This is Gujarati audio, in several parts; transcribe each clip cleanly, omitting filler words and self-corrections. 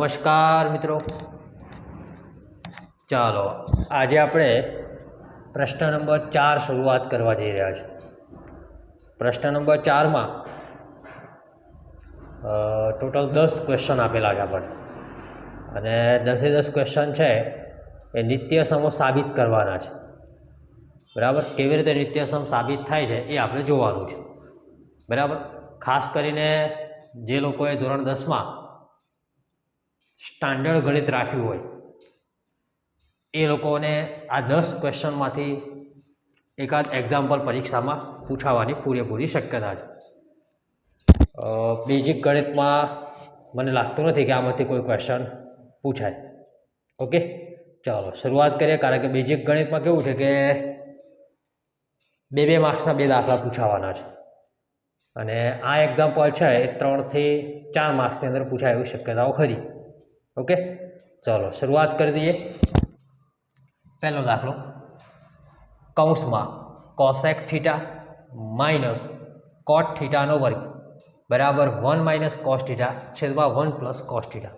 નમસ્કાર મિત્રો, ચાલો આજે આપણે પ્રશ્ન નંબર 4 શરૂઆત કરવા જઈ રહ્યા છે। પ્રશ્ન નંબર 4 માં ટોટલ 10 ક્વેશ્ચન આપેલા છે આપણે, અને 10 ક્વેશ્ચન છે એ નિત્ય સમો સાબિત કરવાના છે। બરાબર, કેવી રીતે નિત્ય સમ સાબિત થાય છે એ આપણે જોવાનું છે। બરાબર, ખાસ કરીને જે લોકોએ ધોરણ 10માં સ્ટાન્ડર્ડ ગણિત રાખ્યું હોય એ લોકોને આ 10 ક્વેશ્ચનમાંથી એકાદ એક્ઝામ્પલ પરીક્ષામાં પૂછાવાની પૂરેપૂરી શક્યતા છે। બેઝિક ગણિતમાં મને લાગતું નથી કે આમાંથી કોઈ ક્વેશ્ચન પૂછાય। ઓકે, ચાલો શરૂઆત કરીએ, કારણ કે બેઝિક ગણિતમાં કેવું છે કે 2 માર્ક્સના 2 દાખલા પૂછાવાના છે, અને આ એક્ઝામ્પલ છે એ 3 થી 4 માર્ક્સની અંદર પૂછાય એવી શક્યતાઓ ખરી। ઓકે, ચાલો શરૂઆત કરી દઈએ। પહેલો દાખલો, કૌંસમાં કોસેક થીટા માઇનસ કોટ થીટાનો વર્ગ બરાબર 1 માઇનસ કોસ થીટા છેદમાં 1 પ્લસ કોસ થીટા।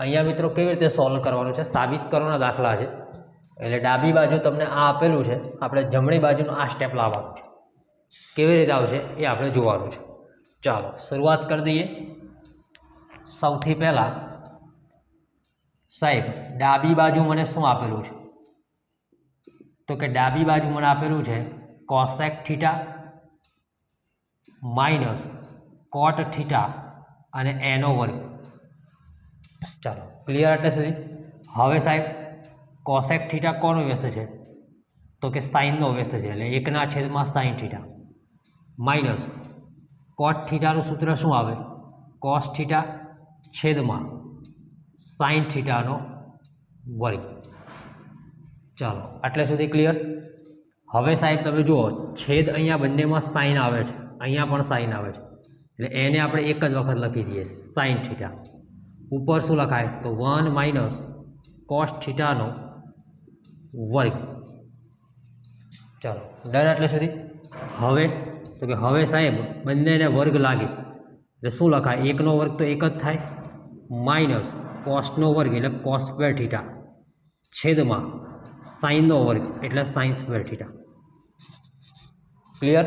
અહીંયા મિત્રો કેવી રીતે સોલ્વ કરવાનું છે, સાબિત કરવાના દાખલા છે, એટલે ડાબી બાજુ તમને આ આપેલું છે, આપણે જમણી બાજુનું આ સ્ટેપ લાવવાનું છે। કેવી રીતે આવશે એ આપણે જોવાનું છે। ચાલો શરૂઆત કરી દઈએ। સૌથી પહેલાં સાહેબ ડાબી બાજુ મને શું આપેલું છે, તો કે ડાબી બાજુ મને આપેલું છે cosec theta minus cot theta અને એનો વર્ગ। ચાલો ક્લિયર એટલે સુધી। હવે સાહેબ કોસેક થીટા કોનો વ્યસ્ત છે, તો કે સાઇનનો વ્યસ્ત છે, એટલે 1/sin થીટા માઇનસ કોટ થીટાનું સૂત્ર શું આવે, કોસ થીટા છેદમાં સાઇન થીટાનો વર્ગ। ચાલો આટલે સુધી ક્લિયર। હવે સાહેબ તમે જુઓ, છેદ અહીંયા બંનેમાં સાઇન આવે છે, અહીંયા પણ સાઇન આવે છે, એટલે એને આપણે એક જ વખત લખી દઈએ સાઇન થીટા। ઉપર શું લખાય, તો 1 માઇનસ કોસ થીટાનો વર્ગ। ચાલો ડન એટલે સુધી। હવે તો કે હવે સાહેબ બંનેને વર્ગ લાગે એટલે શું લખાય, 1નો વર્ગ તો 1 જ થાય માઇનસ કોસનો વર્ગ એટલે કોસ સ્ક્વેર થીટા છેદમાં સાઇનનો વર્ગ એટલે સાઇન સ્ક્વેર થીટા। ક્લિયર।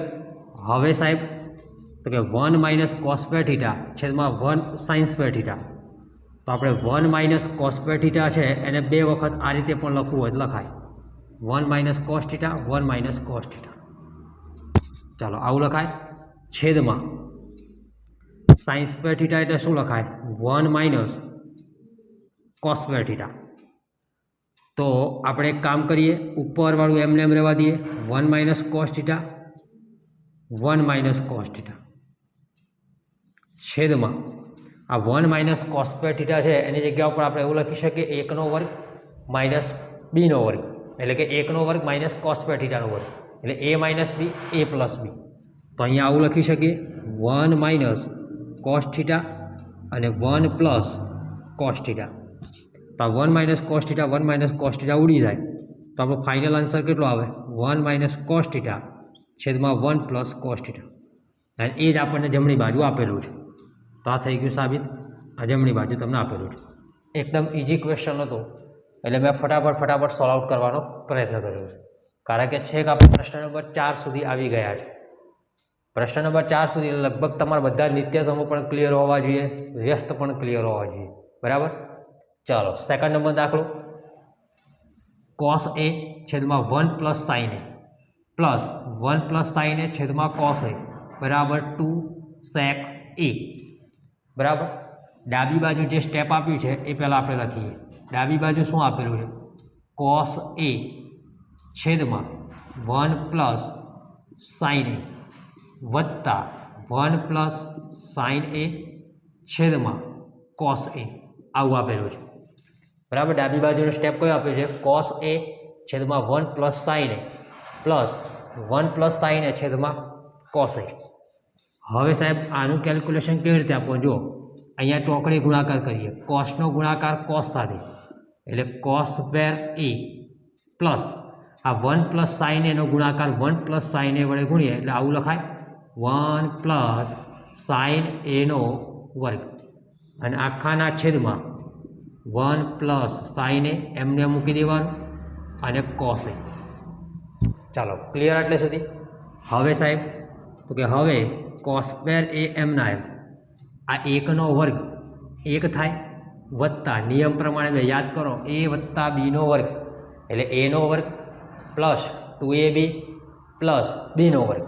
હવે સાહેબ તો કે 1 માઇનસ કોસ સ્ક્વેર થીટા છેદમાં 1 સાઇન સ્ક્વેર થીટા, તો આપણે 1 માઇનસ કોસ સ્ક્વેર થીટા છે એને 2 વખત આ રીતે પણ લખવું હોય તો લખાય, 1 minus cos theta 1 minus cos theta. ચાલો આવું લખાય, છેદમાં સાઇન સ્ક્વેર થીટા એટલે શું લખાય, 1 માઇનસ કોસ સ્ક્વેર થીટા। તો આપણે એક કામ કરીએ, ઉપરવાળું એમને એમ રહેવા દઈએ, 1 minus cos theta 1 minus cos theta છેદમાં આ 1 માઇનસ કોસ સ્ક્વેર થીટા છે એની જગ્યા ઉપર આપણે એવું લખી શકીએ 1નો વર્ગ માઇનસ બીનો વર્ગ, એટલે કે 1નો વર્ગ માઇનસ કોસ સ્ક્વેર થીટાનો વર્ગ, એટલે a minus B a plus B. તો અહીંયા આવું લખી શકીએ 1 માઇનસ કોસ થીટા અને 1 પ્લસ કોસ થીટા। તો 1 minus cos theta 1 minus cos theta ઉડી જાય, તો આપણો ફાઇનલ આન્સર કેટલો આવે, 1 માઇનસ કોસ થીટા છેદમાં 1 પ્લસ કોસ થીટા, અને એ જ આપણને જમણી બાજુ આપેલું છે। તો આ થઈ ગયું સાબિત, આ જમણી બાજુ તમને આપેલું છે। એકદમ ઇઝી ક્વેશ્ચન હતો, એટલે મેં ફટાફટ સોલ્વ આઉટ કરવાનો પ્રયત્ન કર્યો છે, કારણ કે છેક આપણે પ્રશ્ન નંબર 4 સુધી આવી ગયા છે। પ્રશ્ન નંબર 4 સુધી લગભગ તમારા બધા નિત્ય સમો પણ ક્લિયર હોવા જોઈએ, વ્યસ્ત પણ ક્લિયર હોવા જોઈએ। બરાબર, ચાલો સેકન્ડ નંબર દાખલો, કોસ એ છેદમાં 1 પ્લસ સાઇન એ પ્લસ 1 પ્લસ સાઇન એ છેદમાં કોસ એ બરાબર 2 સેક એ। બરાબર, ડાબી બાજુ જે સ્ટેપ આપ્યું છે એ પહેલાં આપણે લખીએ। ડાબી બાજુ શું આપેલું છે, કોસ એ છેદમાં 1 પ્લસ સાઇન એ વત્તા 1 પ્લસ સાઇન એ છેદમાં કોસ એ, આવું આપેલું છે। બરાબર, ડાબી બાજુનો સ્ટેપ કયો આપ્યો છે, કોસ એ છેદમાં 1 પ્લસ સાઇન એ પ્લસ 1 પ્લસ સાઇન એ છેદમાં કોસ એ। હવે સાહેબ આનું કેલ્ક્યુલેશન કેવી રીતે આપવું, જુઓ અહીંયા ચોકડી ગુણાકાર કરીએ, કોસનો ગુણાકાર કોસ સાથે એટલે કોસ સ્ક્વેર એ પ્લસ આ 1 પ્લસ સાઇન એનો ગુણાકાર 1 પ્લસ સાઇન એ વડે ગુણીએ એટલે આવું લખાય 1 પ્લસ સાઇન એનો વર્ગ, અને આખાના છેદમાં 1 પ્લસ સાઇન એ એમને મૂકી દેવાનું અને કોસ એ. ચાલો ક્લિયર એટલે સુધી. હવે સાહેબ તો કે હવે કોસ સ્ક્વેર એ એમના એમ આ એકનો વર્ગ એક થાય વત્તા નિયમ પ્રમાણે યાદ કરો એ વત્તા બીનો વર્ગ એટલે એનો વર્ગ પ્લસ 2ab પ્લસ બીનો વર્ગ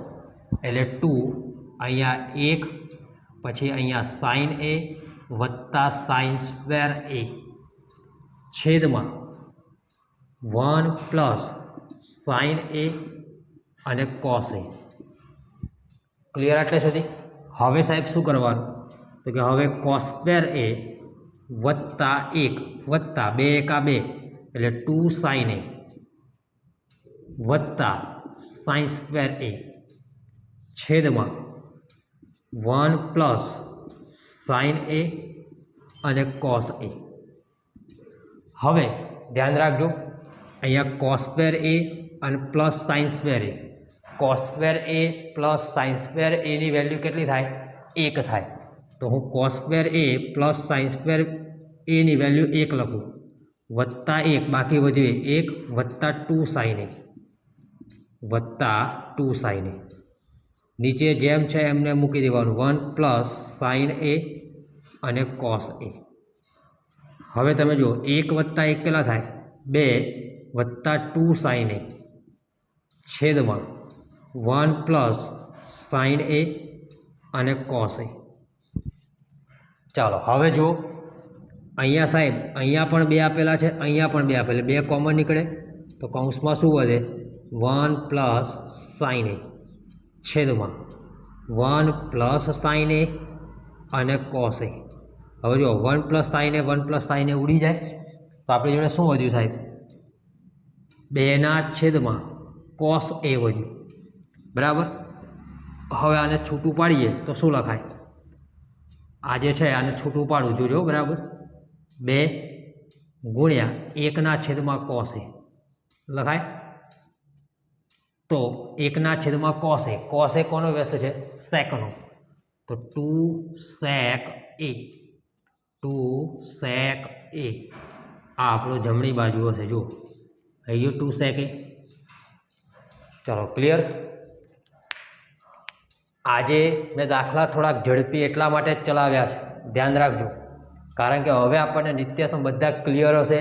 એટલે 2 અહીંયા 1 પછી અહીંયા સાઇન એ વત્તા સાઇન સ્ક્વેર એ છેદમાં 1 પ્લસ સાઇન એ અને કોસ એ. ક્લિયર એટલે સુધી. હવે સાહેબ શું કરવાનું તો કે હવે કોસ સ્ક્વેર એ વત્તા 1 વત્તા 2 એકા 2 એટલે 2 સાઇન એ વત્તા સાઇન સ્ક્વેર એ છેદમાં 1 પ્લસ સાઇન એ અને કોસ એ. હવે ધ્યાન રાખજો અહીંયા કોસ સ્ક્વેર એ અને પ્લસ સાઇન સ્ક્વેર એ. કોસ સ્ક્વેર એ પ્લસ સાઇન સ્ક્વેર એની વેલ્યુ કેટલી થાય 1 થાય. તો હું કોસ સ્ક્વેર એ પ્લસ સાઇન સ્ક્વેર એની વેલ્યુ 1 લખું વત્તા 1 બાકી વધ્યું 1 વત્તા 2 સાઇન એ વત્તા 2 સાઇન એ. નીચે જેમ છે એમને મૂકી દેવાનું 1 પ્લસ સાઇન એ અને કોસ એ. હવે તમે જુઓ 1 વત્તા 1 કેટલા થાય 2 વત્તા 2 સાઇન એ છેદમાં 1 પ્લસ સાઇન એ અને કોસ એ. ચાલો હવે જુઓ અહીંયા સાહેબ અહીંયા પણ 2 આપેલા છે અહીંયા પણ 2 આપેલા 2 કોમન નીકળે તો કૌંસમાં શું વધે 1 પ્લસ સાઇન એ છેદમાં 1 પ્લસ સાઇન એ અને કોસ એ. હવે જો 1 પ્લસ સાઇન એ 1 પ્લસ સાઇન એ ઉડી જાય તો આપણી જોડે શું વધ્યું સાહેબ 2ના છેદમાં કોસ એ વધ્યું બરાબર. હવે આને છૂટું પાડીએ તો શું લખાય આ જે છે આને છૂટું પાડવું જોજો બરાબર 2 ગુણ્યા 1ના છેદમાં કોસ એ લખાય. તો 1ના છેદમાં કોસ એ કોનો વ્યસ્ત છે સેકનો તો 2 સેક એ 2 સેક એ આ આપણો જમણી બાજુ હશે જો અહીં 2 સેક એ. ચલો ક્લિયર. આજે મેં દાખલા થોડાક ઝડપી એટલા માટે જ ચલાવ્યા છે ધ્યાન રાખજો કારણ કે હવે આપણને નિત્યસમ બધા ક્લિયર હશે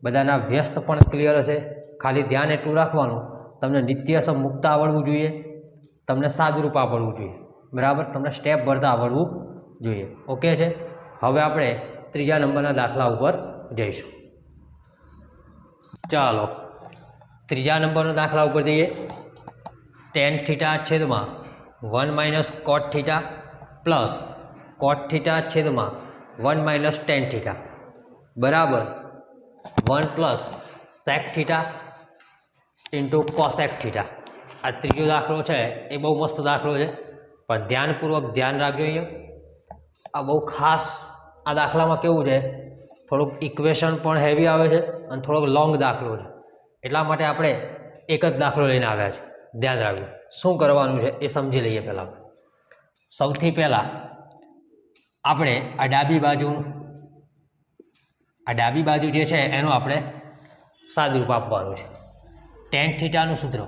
બધાના વ્યસ્ત પણ ક્લિયર હશે. ખાલી ધ્યાન એટલું રાખવાનું તમને નિત્યસમ મુક્ત આવડવું જોઈએ તમને સાદુરૂપ આવડવું જોઈએ બરાબર તમને સ્ટેપ ભરતા આવડવું જોઈએ. ઓકે છે. હવે આપણે ત્રીજા નંબરના દાખલા ઉપર જઈશું. ચાલો ત્રીજા નંબરના દાખલા ઉપર જઈએ. tan થીટા છેદમાં 1 minus cot theta plus cot theta છેદમાં 1 માઇનસ tan થીટા બરાબર 1 plus sec theta into cosec theta. આ ત્રીજો દાખલો છે એ બહુ મસ્ત દાખલો છે પણ ધ્યાનપૂર્વક ધ્યાન રાખજો. અહીંયા આ બહુ ખાસ આ દાખલામાં કેવું છે થોડુંક ઇક્વેશન પણ હેવી આવે છે અને થોડોક લોંગ દાખલો છે એટલા માટે આપણે એક જ દાખલો લઈને આવ્યા છે. ધ્યાન રાખજો શું કરવાનું છે એ સમજી લઈએ. પહેલાં સૌથી પહેલાં આપણે આ ડાબી બાજુ જે છે એનું આપણે સાદુરૂપ આપવાનું છે. tan થીટાનું સૂત્ર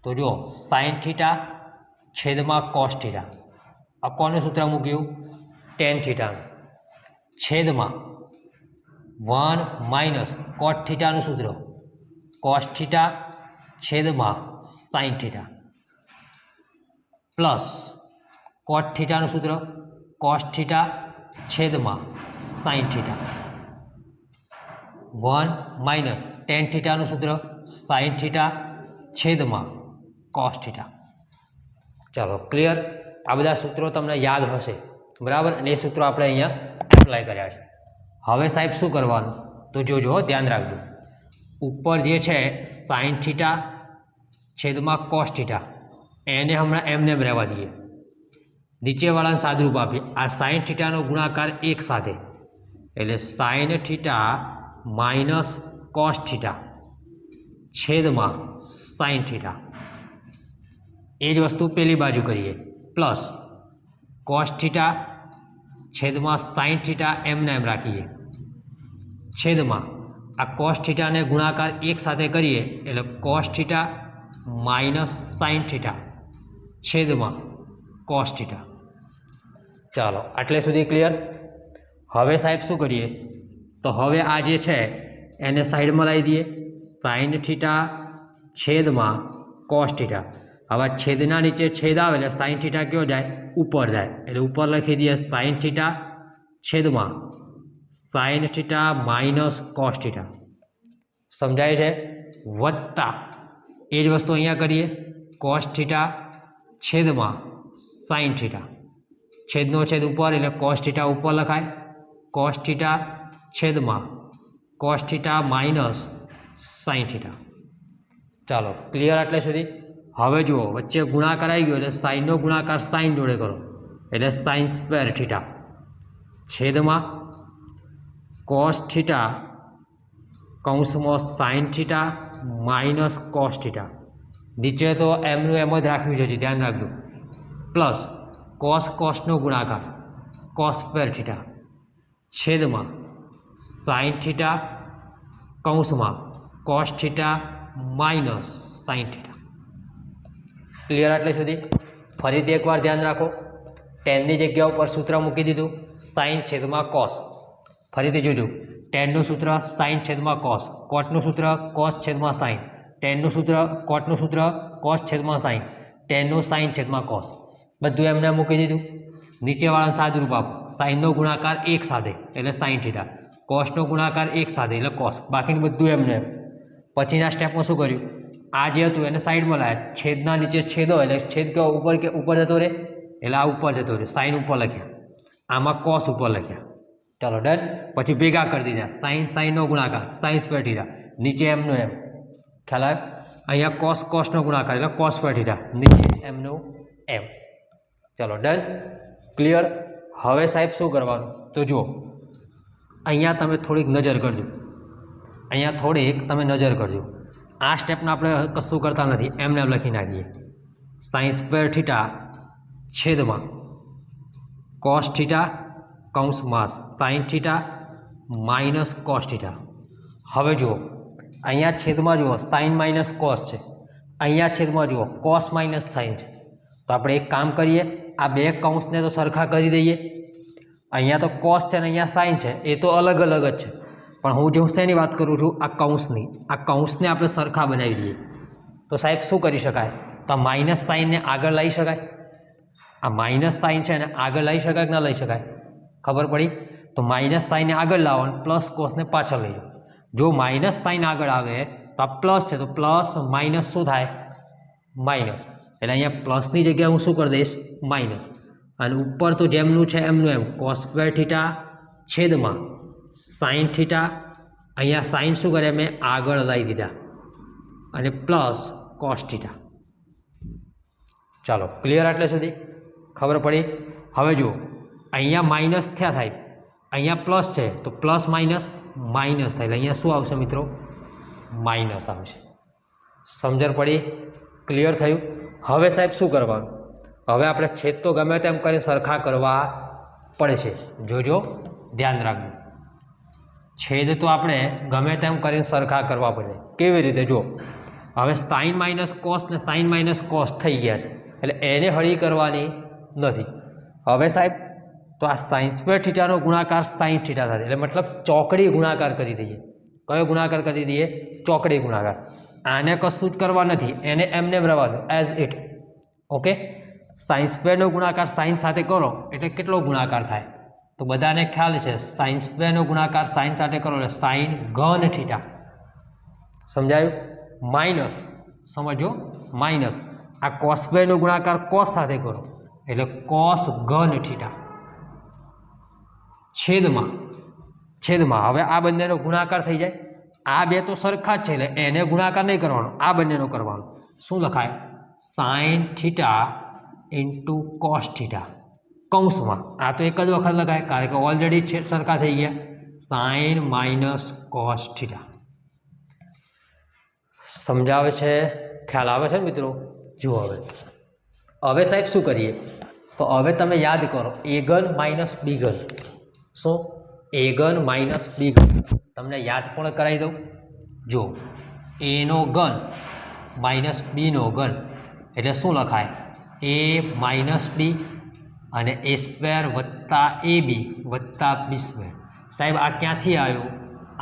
તો જો સાઇન થીટા છેદમાં કોસ થીટા આ કોનું સૂત્ર મૂક્યું tan થીટાનું છેદમાં 1 માઇનસ કોટ થીટાનું સૂત્ર કોસ થીટા છેદમાં સાઇન થીટા પ્લસ કોટ થીટાનું સૂત્ર કોસ થીટા છેદમાં સાઇન થીટા 1 માઇનસ tan થીટાનું સૂત્ર સાઇન થીટા છેદમાં કોસ થીટા. ચાલો ક્લિયર. આ બધા સૂત્રો તમને યાદ હશે બરાબર અને એ સૂત્રો આપણે અહીંયા એપ્લાય કર્યા છે. હવે સાહેબ શું કરવાનું તો જોજો ધ્યાન રાખજો. ઉપર જે છે સાઇન થીટા છેદમાં કોસ થીટા એને હમણાં એમને રહેવા દઈએ. નીચેવાળાને સાદુરૂપ આપીએ. આ સાઇન થીટાનો ગુણાકાર 1 સાથે એટલે sine theta minus cos theta છેદમાં સાઇન થીટા. એ જ વસ્તુ પેલી બાજુ કરીએ પ્લસ કોસ થીટા છેદમાં સાઇન થીટા એમને એમ રાખીએ છેદમાં આ કોસ થીટાને ગુણાકાર 1 સાથે કરીએ એટલે cos theta minus sine theta છેદમાં કોસ થીટા. ચાલો આટલે સુધી ક્લિયર. હવે સાહેબ શું કરીએ તો હવે આ જે છે એને સાઈડમાં લાવી દઈએ. સાઇન થીટા છેદમાં કોસ થીટા. હવે છેદના નીચે છેદ આવે એટલે સાઇન થીટા કયો જાય ઉપર જાય એટલે ઉપર લખી દઈએ સાઇન થીટા છેદમાં sine theta minus cos theta. સમજાય છે? વત્તા એ જ વસ્તુ અહીંયા કરીએ કોસ થીટા છેદમાં સાઇન થીટા. છેદનો છેદ ઉપર એટલે કોસ થીટા ઉપર લખાય. કોસ થીટા છેદમાં cos theta minus sine theta. ચાલો ક્લિયર આટલે સુધી. હવે જુઓ વચ્ચે ગુણાકાર આવી ગયો એટલે સાઇનનો ગુણાકાર સાઇન જોડે કરો એટલે સાઇન સ્ક્વેર થીટા છેદમાં કોસ થીટા કૌંસમાં sine theta minus cos theta. નીચે તો એમનું એમ જ રાખવું છે, ધ્યાન રાખજો. પ્લસ કોસનો ગુણાકાર કોસ સ્ક્વેર થીટા છેદમાં સાઇન થીટા કૌંસમાં cos theta minus sine theta. Clear આટલે સુધી. ફરીથી એકવાર ધ્યાન રાખો. ટેનની જગ્યા ઉપર સૂત્ર મૂકી દીધું સાઇન છેદમાં કોસ. ફરીથી જોજો ટેનનું સૂત્ર સાઇન છેદમાં કોસ, કોટનું સૂત્ર કોસ છેદમાં સાઇન, ટેનનું સૂત્ર કોટનું સૂત્ર કોસ છેદમાં સાઇન, ટેનનું સાઇન છેદમાં કોસ. બધું એમને મૂકી દીધું. નીચેવાળાનું સાદુરૂપ આપો. સાઇનનો ગુણાકાર 1 સાથે એટલે સાઇન થીટા, કોસનો ગુણાકાર 1 સાથે એટલે કોસ. બાકીનું બધું એમને. પછીના સ્ટેપમાં શું કર્યું? આ જે હતું એને સાઈડમાં લાવ્યા. છેદના નીચે છેદો એટલે છેદ કયો ઉપર જતો રહે એટલે આ ઉપર જતો રહે. સાઇન ઉપર લખ્યા, આમાં કોસ ઉપર લખ્યા. ચાલો ડન. પછી ભેગા કરી દીધા. સાઇનનો ગુણાકાર સાઇન સ્ક્વેર થીટા નીચે એમનું એમ. ખ્યાલ આવે? અહીંયા કોસનો ગુણાકાર એટલે કોસ સ્ક્વેર થીટા નીચે એમનું એમ. ચાલો ડન. ક્લિયર. હવે સાહેબ શું કરવાનું તો જુઓ અહીંયા તમે થોડીક નજર કરજો. અહીંયા થોડીક તમે નજર કરજો. આ સ્ટેપને આપણે કશું કરતા નથી, એમને એમ લખી નાખીએ. સાઇન સ્ક્વેર થીટા છેદમાં કોસ થીટા કૌંસમાં sine theta minus cos theta. હવે જુઓ અહીંયા છેદમાં જુઓ સાઇન માઇનસ કોસ છે, અહીંયા છેદમાં જુઓ કોસ માઇનસ સાઇન છે. તો આપણે એક કામ કરીએ, આ બે કૌંસને તો સરખા કરી દઈએ. અહીંયા તો કોસ છે ને અહીંયા સાઇન છે, એ તો અલગ અલગ જ છે. પણ હું જે શેની વાત કરું છું આ કૌંસની, આ કૌંસને આપણે સરખા બનાવી દઈએ. તો સાહેબ શું કરી શકાય? તો આ માઇનસ સાઇનને આગળ લઈ શકાય. આ માઇનસ સાઇન છે એને આગળ લઈ શકાય કે ના લઈ શકાય? ખબર પડી? તો માઇનસ સાઇનને આગળ લાવો અને પ્લસ કોસને પાછળ લઈ જાઓ. જો માઇનસ સાઇન આગળ આવે તો આ પ્લસ છે, તો પ્લસ માઇનસ શું થાય? માઇનસ. એટલે અહીંયા પ્લસની જગ્યાએ હું શું કરી દઈશ? માઇનસ. અને ઉપર તો જેમનું છે એમનું એમ કોસ સ્ક્વેર થીટા છેદમાં સાઇન થીટા. અહીંયા સાઇન શું કરે મેં આગળ લઈ દીધા અને પ્લસ કોસ થીટા. ચાલો ક્લિયર આટલે સુધી ખબર પડી? હવે જુઓ અહીંયા માઇનસ થયા સાહેબ, અહીંયા પ્લસ છે તો પ્લસ માઇનસ માઇનસ થાય એટલે અહીંયા શું આવશે મિત્રો? માઇનસ આવશે. સમજણ પડી? ક્લિયર થયું? હવે સાહેબ શું કરવાનું? હવે આપણે છેદ તો ગમે તેમ કરીને સરખા કરવા પડે છે. જોજો ધ્યાન રાખજો. છેદ તો આપણે ગમે તેમ કરીને સરખા કરવા પડે. કેવી રીતે? જો હવે સાઇન માઇનસ કોસ ને સાઇન માઇનસ કોસ થઈ ગયા છે એટલે એને હળી કરવાની નથી. હવે સાહેબ તો આ સાઇન સ્ક્વેર થીટાનો ગુણાકાર સાઇન થીટા સાથે એટલે મતલબ ચોકડી ગુણાકાર કરી દઈએ. કયો ગુણાકાર કરી દઈએ? ચોકડી ગુણાકાર. આને કશું જ કરવા નથી, એને એમને રહેવા દો એઝ ઇટ. ઓકે. સાઇન સ્ક્વેરનો ગુણાકાર સાઇન સાથે કરો એટલે કેટલો ગુણાકાર થાય? તો બધાને ખ્યાલ છે સાઇન સ્ક્વેરનો ગુણાકાર સાઇન સાથે કરો એટલે સાઇન ઘન થીટા. સમજાયું? માઇનસ સમજો માઇનસ આ કોસ સ્ક્વેરનો ગુણાકાર કોસ સાથે કરો એટલે કોસ ઘન થીટા છેદમાં હવે આ બંનેનો ગુણાકાર થઈ જાય. આ બે તો સરખા જ છે એટલે એને ગુણાકાર નહીં કરવાનો, આ બંનેનો કરવાનો. શું લખાય? Sign theta into cos theta કૌંસમાં. આ તો એક જ વખત લખાય કારણ કે ઓલરેડી સરખા થઈ ગયા. Sine minus cos theta. સમજાવે છે? ખ્યાલ આવે છે ને મિત્રો? જુઓ હવે સાહેબ શું કરીએ? તો હવે તમે યાદ કરો a ઘન માઇનસ b ઘન. શું? a ઘન માઇનસ b ઘન. તમને યાદ પણ કરાવી દઉં. જો એનો ઘન માઇનસ બીનો ઘન એટલે શું લખાય? એ માઇનસ બી અને એ સ્ક્વેર વત્તા એ બી વત્તા બી સ્ક્વેર. સાહેબ આ ક્યાંથી આવ્યું?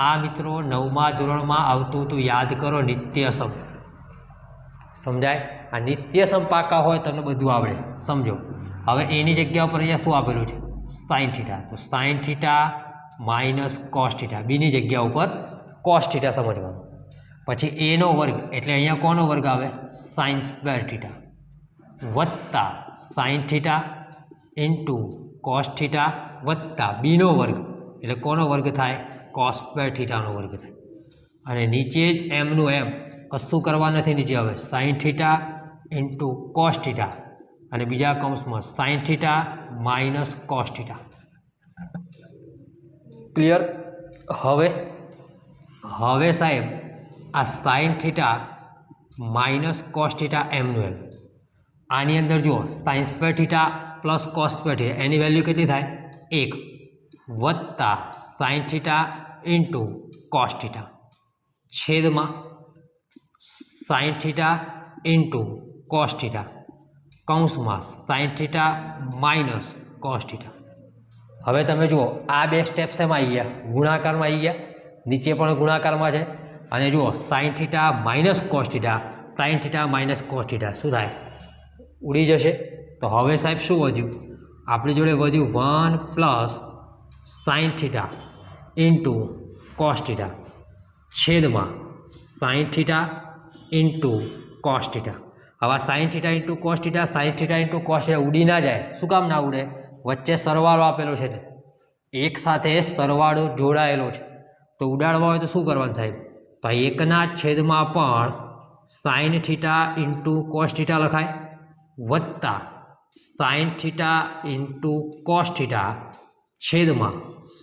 આ મિત્રો 9મા ધોરણમાં આવતું હતું, યાદ કરો, નિત્યસમ. સમજાય? આ નિત્યસમ પાકા હોય તમને બધું આવડે. સમજો. હવે એની જગ્યા ઉપર અહીંયા શું આપેલું છે? Sine theta. તો sine theta minus cos theta. બીની જગ્યા ઉપર કોસ થીટા સમજવાનું. પછી એનો વર્ગ એટલે અહીંયા કોનો વર્ગ આવે? સાઇન સ્ક્વેર થીટા વત્તા sine theta into cos theta વત્તા બીનો વર્ગ એટલે કોનો વર્ગ થાય? કોસ સ્ક્વેર થીટાનો વર્ગ થાય. અને નીચે જ એમનું એમ કશું કરવા નથી. નીચે હવે sine theta into cos theta અને બીજા કૌંસમાં sine theta minus cos theta. Clear? હવે સાહેબ આ sine theta minus cos theta એમનું એમ. આની અંદર જુઓ sine square theta plus cos square theta એની વેલ્યુ કેટલી થાય? 1 વત્તા sine theta into cos theta છેદમાં sine theta into cos theta કૌંસમાં sine theta minus cos theta. હવે તમે જુઓ આ બે સ્ટેપ શેમાં આવી ગયા? ગુણાકારમાં આવી ગયા. નીચે પણ ગુણાકારમાં છે. અને જુઓ sign theta minus cos theta, sine theta minus cos theta શું થાય? ઉડી જશે. તો હવે સાહેબ શું વધ્યું? આપણી જોડે વધ્યું 1 plus sine theta into cos theta છેદમાં sine theta into cos theta. હવે sine theta into cos theta, sine theta into cos theta ઉડી ના જાય. શું કામ ના ઉડે? વચ્ચે સરવાળો આપેલો છે ને, એક સાથે સરવાળો જોડાયેલો છે. તો ઉડાડવા હોય તો શું કરવાનું સાહેબ? તો એકના છેદમાં પણ sine theta into cos theta લખાય વત્તા sine theta into cos theta છેદમાં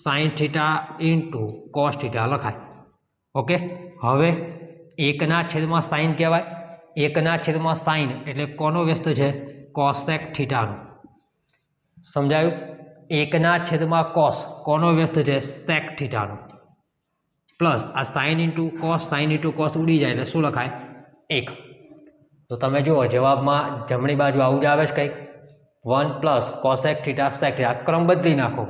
sine theta into cos theta લખાય. ઓકે. હવે એકના છેદમાં સાઇન કહેવાય. એકના છેદમાં સાઇન એટલે કોનો વ્યસ્ત છે? કોસેક થીટાનો. સમજાયું? એકના છેદમાં કોસ કોનો વ્યસ્ત છે? સેક થીટાનો. પ્લસ આ sine into cos, sine into cos ઉડી જાય એટલે શું લખાય? 1. તો તમે જુઓ જવાબમાં જમણી બાજુ આવું જ આવે છે કંઈક 1 plus cosec theta sec theta. ક્રમ બદલી નાખો.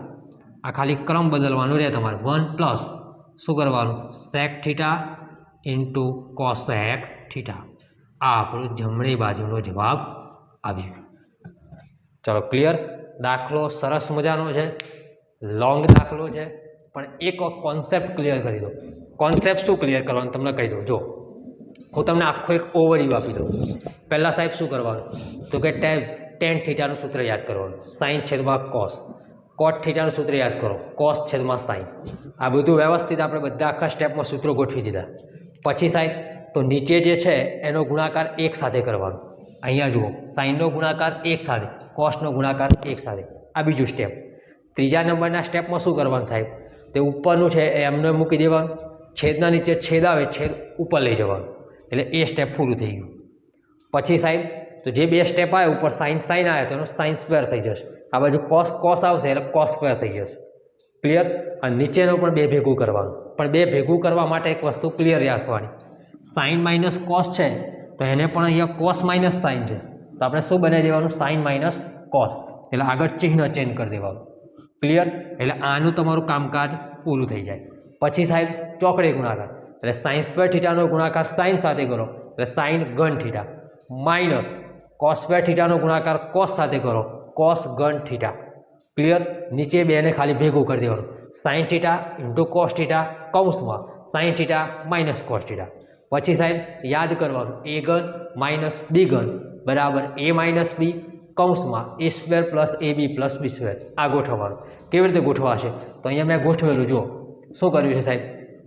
આ ખાલી ક્રમ બદલવાનું રહે તમારે. 1 પ્લસ શું કરવાનું? Sec theta into cosec theta. આ આપણું જમણી બાજુનો જવાબ આવી ગયો. ચલો ક્લિયર? દાખલો સરસ મજાનો છે, લોંગ દાખલો છે, પણ એક કોન્સેપ્ટ ક્લિયર કરી દો. કોન્સેપ્ટ શું ક્લિયર કરવાનું તમને કહી દઉં. જો હું તમને આખો એક ઓવરવ્યૂ આપી દઉં. પહેલાં સાહેબ શું કરવાનું? તો કે ટેન થીટાનું સૂત્ર યાદ કરવાનું. સાઇન છેદમાં કોસ. કોટ થીટાનું સૂત્ર યાદ કરો. કોસ છેદમાં સાઇન. આ બધું વ્યવસ્થિત આપણે બધા આખા સ્ટેપમાં સૂત્રો ગોઠવી દીધા. પછી સાહેબ તો નીચે જે છે એનો ગુણાકાર 1 સાથે કરવાનો. અહીંયા જુઓ સાઇનનો ગુણાકાર 1 સાથે, કોસનો ગુણાકાર 1 સાથે. આ બીજું સ્ટેપ. ત્રીજા નંબરના સ્ટેપમાં શું કરવાનું સાહેબ? તે ઉપરનું છે એ એમને મૂકી દેવાનું. છેદના નીચે છેદ આવે, છેદ ઉપર લઈ જવાનું. એટલે એ સ્ટેપ પૂરું થઈ ગયું. પછી સાહેબ તો જે બે સ્ટેપ આવે ઉપર સાઇન સાઇન આવે તો એનો સાઇન સ્ક્વેર થઈ જશે. આ બાજુ કોસ કોસ આવશે એટલે કોસ સ્ક્વેર થઈ જશે. ક્લિયર? અને નીચેનું પણ બે ભેગું કરવાનું. પણ બે ભેગું કરવા માટે એક વસ્તુ ક્લિયર રાખવાની. સાઇન માઇનસ કોસ છે તો એને પણ અહીંયા કોસ માઇનસ સાઇન છે તો આપણે શું બનાવી દેવાનું? Sine minus cos. એટલે આગળ ચિહ્ન ચેન્જ કરી દેવાનું. ક્લિયર? એટલે આનું તમારું કામકાજ પૂરું થઈ જાય. પછી સાહેબ ચોકડી ગુણાકાર એટલે સાઇન સ્ક્વેર થીટાનો ગુણાકાર સાઇન સાથે કરો એટલે સાઇન ઘન થીટા માઇનસ કોસ સ્ક્વેર થીટાનો ગુણાકાર કોસ સાથે કરો કોસ ઘન થીટા. ક્લિયર? નીચે બેને ખાલી ભેગું કરી દેવાનું. Sine theta into cos theta કૌંસમાં sine theta minus cos theta. પછી સાહેબ યાદ કરવાનું એ ઘન માઇનસ બી ઘન બરાબર એ માઇનસ બી કૌંસમાં એ સ્ક્વેર પ્લસ એ બી પ્લસ બી સ્ક્વેર. આ ગોઠવવાનું. કેવી રીતે ગોઠવાશે? તો અહીંયા મેં ગોઠવેલું જુઓ શું કર્યું છે સાહેબ?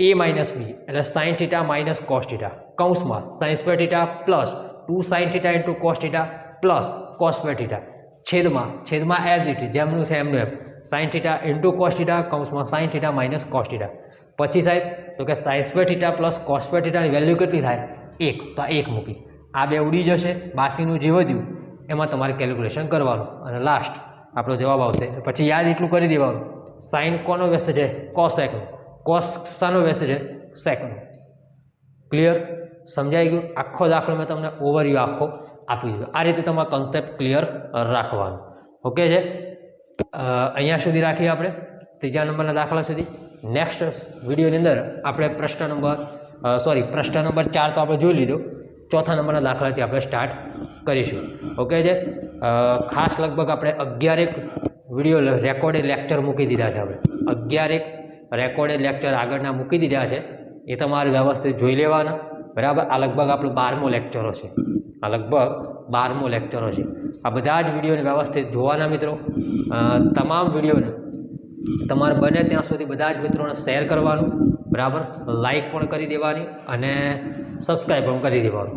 એ માઇનસ બી એટલે sine theta minus cos theta કૌંસમાં sine square theta plus 2 sine theta into cos theta plus cos square theta છેદમાં એઝ ઇટ ઇઝ જેમનું છે એમનું એમ sine theta into cos theta કૌંસમાં sine theta minus cos theta. પછી સાહેબ તો કે sine square theta plus cos square થીટાની વેલ્યુ કેટલી થાય? 1. તો આ 1 મૂકી. આ બે ઉડી જશે. બાકીનું જે વધ્યું એમાં તમારે કેલ્ક્યુલેશન કરવાનું અને લાસ્ટ આપણો જવાબ આવશે. પછી યાદ એટલું કરી દેવાનું સાઇન કોનો વ્યસ્ત છે? કોસેકનો. કોસ શાનો વ્યસ્ત છે? સેકનો. ક્લિયર? સમજાઈ ગયું? આખો દાખલો મેં તમને ઓવરવ્યૂ આખો આપી દીધો. આ રીતે તમારે કન્સેપ્ટ ક્લિયર રાખવાનો. ઓકે છે? અહીંયા સુધી રાખીએ આપણે ત્રીજા નંબરના દાખલા સુધી. નેક્સ્ટ વિડીયોની અંદર આપણે પ્રશ્ન નંબર 4 તો આપણે જોઈ લીધો. ચોથા નંબરના દાખલાથી આપણે સ્ટાર્ટ કરીશું. ઓકે છે? ખાસ લગભગ આપણે 11 વિડીયો રેકોર્ડેડ લેક્ચર મૂકી દીધા છે. આપણે 11 રેકોર્ડેડ લેક્ચર આગળના મૂકી દીધા છે. એ તમારે વ્યવસ્થિત જોઈ લેવાના. બરાબર? આ લગભગ આપણો 12મો લેક્ચરો છે. આ બધા જ વિડીયોને વ્યવસ્થિત જોવાના મિત્રો. તમામ વિડીયોને તમારે બને ત્યાં સુધી બધા જ મિત્રોને શેર કરવાનું. બરાબર? લાઈક પણ કરી દેવાની અને સબસ્ક્રાઈબ પણ કરી દેવાનું.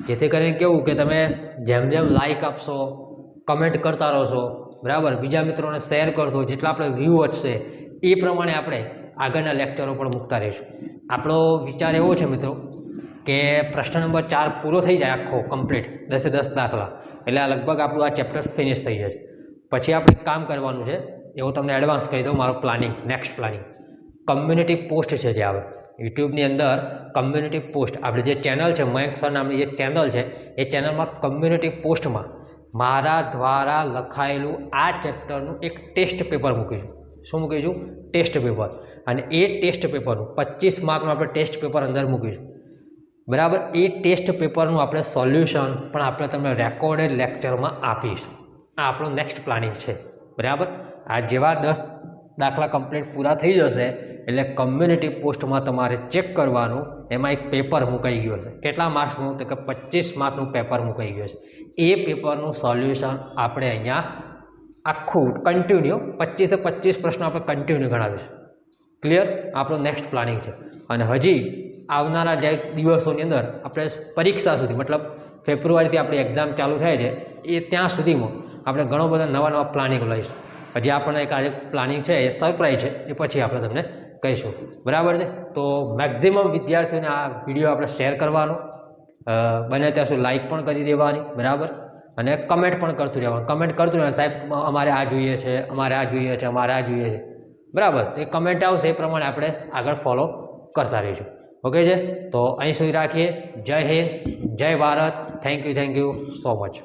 જેથી કરીને કેવું કે તમે જેમ જેમ લાઈક આપશો, કમેન્ટ કરતા રહશો, બરાબર, બીજા મિત્રોને શેર કરશો, જેટલા આપણે વ્યૂ વધશે એ પ્રમાણે આપણે આગળના લેક્ચરો પણ મૂકતા રહીશું. આપણો વિચાર એવો છે મિત્રો કે પ્રશ્ન નંબર 4 પૂરો થઈ જાય આખો કમ્પ્લીટ 10 દાખલા, એટલે આ લગભગ આપણું આ ચેપ્ટર ફિનિશ થઈ જશે. પછી આપણે કામ કરવાનું છે, એવું તમને એડવાન્સ કહી દઉં. મારું નેક્સ્ટ પ્લાનિંગ કમ્યુનિટી પોસ્ટ છે. જે આવે યુટ્યુબની અંદર કમ્યુનિટી પોસ્ટ, આપણી જે ચેનલ છે મયંક સર નામની જે ચેનલ છે, એ ચેનલમાં કમ્યુનિટી પોસ્ટમાં મારા દ્વારા લખાયેલું આ ચેપ્ટરનું એક ટેસ્ટ પેપર મૂકીશું. શું મૂકીશું? Test paper. અને એ ટેસ્ટ પેપરનું 25 માર્કનું આપણે ટેસ્ટ પેપર અંદર મૂકીશું. બરાબર? એ ટેસ્ટ પેપરનું આપણે સોલ્યુશન પણ આપણે તમને રેકોર્ડેડ લેક્ચરમાં આપીશું. આ આપણું નેક્સ્ટ પ્લાનિંગ છે. બરાબર? આ જેવા 10 દાખલા કમ્પ્લીટ પૂરા થઈ જશે એટલે કમ્યુનિટી પોસ્ટમાં તમારે ચેક કરવાનું, એમાં એક પેપર મુકાઈ ગયું છે. કેટલા માર્ક્સનું? તો કે 25 માર્કનું પેપર મુકાઈ ગયું છે. એ પેપરનું સોલ્યુશન આપણે અહીંયા આખું કન્ટિન્યુ 25 પ્રશ્નો આપણે કન્ટિન્યુ ગણાવીશું. ક્લિયર? આપણું નેક્સ્ટ પ્લાનિંગ છે. અને હજી આવનારા જે દિવસોની અંદર આપણે પરીક્ષા સુધી, મતલબ ફેબ્રુઆરીથી આપણી એક્ઝામ ચાલુ થાય છે, એ ત્યાં સુધીમાં આપણે ઘણો બધા નવા પ્લાનિંગ લઈશું. હજી આપણને એક આજે પ્લાનિંગ છે એ સરપ્રાઈઝ છે, એ પછી આપણે તમને કહીશું. બરાબર છે? તો મેક્ઝિમમ વિદ્યાર્થીઓને આ વિડીયો આપણે શેર કરવાનો, બને ત્યાં સુધી લાઈક પણ કરી દેવાની. બરાબર? અને કમેન્ટ પણ કરતું રહેવાનું. કમેન્ટ કરતું રહેવાનું, સાહેબ અમારે આ જોઈએ છે, અમારે આ જોઈએ છે, અમારે આ જોઈએ છે. બરાબર? એ કમેન્ટ આવશે એ પ્રમાણે આપણે આગળ ફોલો કરતા રહીશું. ઓકે છે? તો અહીં સુધી રાખીએ. જય હિન્દ, જય Bharat. Thank you so much.